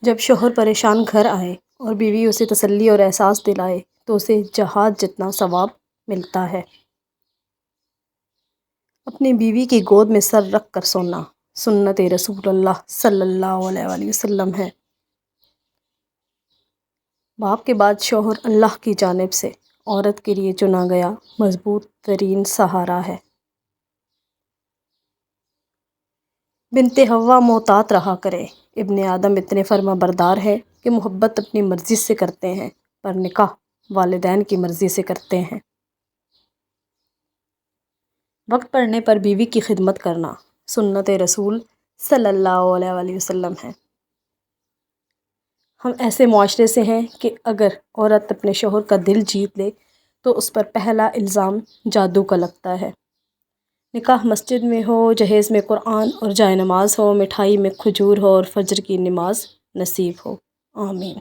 جب شوہر پریشان گھر آئے اور بیوی اسے تسلی اور احساس دلائے تو اسے جہاد جتنا ثواب ملتا ہے۔ اپنی بیوی کی گود میں سر رکھ کر سونا سنت رسول اللہ صلی اللہ علیہ وآلہ وسلم ہے۔ باپ کے بعد شوہر اللہ کی جانب سے عورت کے لیے چنا گیا مضبوط ترین سہارا ہے۔ بنت حوا محتاط رہا کرے، ابن آدم اتنے فرما بردار ہے کہ محبت اپنی مرضی سے کرتے ہیں پر نکاح والدین کی مرضی سے کرتے ہیں۔ وقت پڑنے پر بیوی کی خدمت کرنا سنت رسول صلی اللہ علیہ وآلہ وسلم ہے۔ ہم ایسے معاشرے سے ہیں کہ اگر عورت اپنے شوہر کا دل جیت لے تو اس پر پہلا الزام جادو کا لگتا ہے۔ نکاح مسجد میں ہو، جہیز میں قرآن اور جائے نماز ہو، مٹھائی میں کھجور ہو اور فجر کی نماز نصیب ہو، آمین۔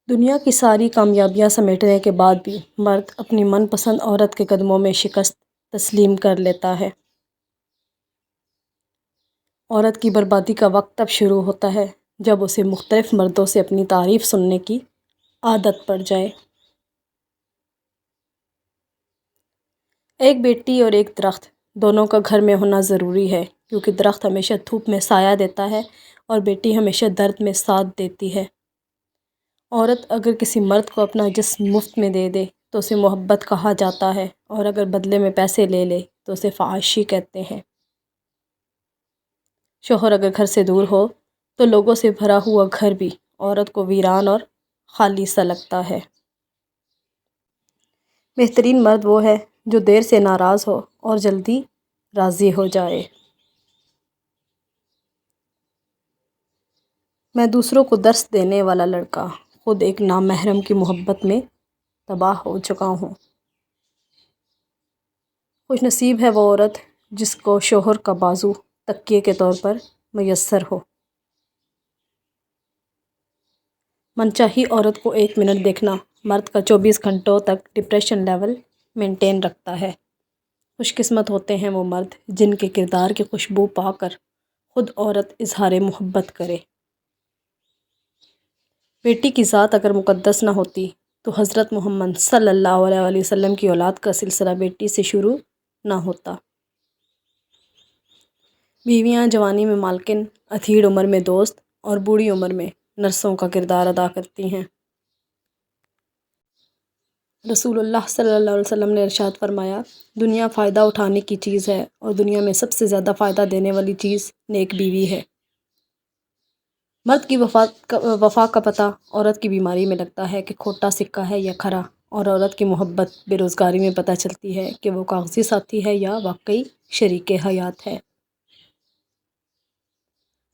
دنیا کی ساری کامیابیاں سمیٹنے کے بعد بھی مرد اپنی من پسند عورت کے قدموں میں شکست تسلیم کر لیتا ہے۔ عورت کی بربادی کا وقت تب شروع ہوتا ہے جب اسے مختلف مردوں سے اپنی تعریف سننے کی عادت پڑ جائے۔ ایک بیٹی اور ایک درخت دونوں کا گھر میں ہونا ضروری ہے، کیونکہ درخت ہمیشہ دھوپ میں سایہ دیتا ہے اور بیٹی ہمیشہ درد میں ساتھ دیتی ہے۔ عورت اگر کسی مرد کو اپنا جسم مفت میں دے دے تو اسے محبت کہا جاتا ہے، اور اگر بدلے میں پیسے لے لے تو اسے فحاشی کہتے ہیں۔ شوہر اگر گھر سے دور ہو تو لوگوں سے بھرا ہوا گھر بھی عورت کو ویران اور خالی سا لگتا ہے۔ بہترین مرد وہ ہے جو دیر سے ناراض ہو اور جلدی راضی ہو جائے۔ میں دوسروں کو درس دینے والا لڑکا خود ایک نامحرم کی محبت میں تباہ ہو چکا ہوں۔ خوش نصیب ہے وہ عورت جس کو شوہر کا بازو تکیے کے طور پر میسر ہو۔ منچاہی عورت کو 1 منٹ دیکھنا مرد کا 24 گھنٹوں تک ڈپریشن لیول مینٹین رکھتا ہے۔ خوش قسمت ہوتے ہیں وہ مرد جن کے کردار کی خوشبو پا کر خود عورت اظہار محبت کرے۔ بیٹی کی ذات اگر مقدس نہ ہوتی تو حضرت محمد صلی اللہ علیہ وآلہ وسلم کی اولاد کا سلسلہ بیٹی سے شروع نہ ہوتا۔ بیویاں جوانی میں مالکن، ادھیڑ عمر میں دوست اور بوڑھی عمر میں نرسوں کا کردار ادا کرتی ہیں۔ رسول اللہ صلی اللہ علیہ وسلم نے ارشاد فرمایا، دنیا فائدہ اٹھانے کی چیز ہے اور دنیا میں سب سے زیادہ فائدہ دینے والی چیز نیک بیوی ہے۔ مرد کی وفا کا پتہ عورت کی بیماری میں لگتا ہے کہ کھوٹا سکہ ہے یا کھرا، اور عورت کی محبت بے روزگاری میں پتہ چلتی ہے کہ وہ کاغذی ساتھی ہے یا واقعی شریک حیات ہے۔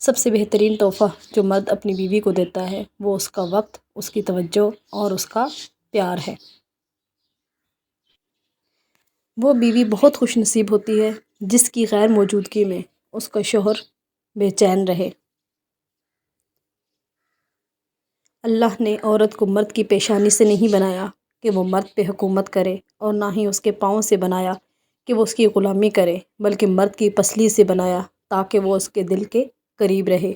سب سے بہترین تحفہ جو مرد اپنی بیوی کو دیتا ہے وہ اس کا وقت، اس کی توجہ اور اس کا پیار ہے۔ وہ بیوی بہت خوش نصیب ہوتی ہے جس کی غیر موجودگی میں اس کا شوہر بے چین رہے۔ اللہ نے عورت کو مرد کی پیشانی سے نہیں بنایا کہ وہ مرد پہ حکومت کرے، اور نہ ہی اس کے پاؤں سے بنایا کہ وہ اس کی غلامی کرے، بلکہ مرد کی پسلی سے بنایا تاکہ وہ اس کے دل کے قریب رہے۔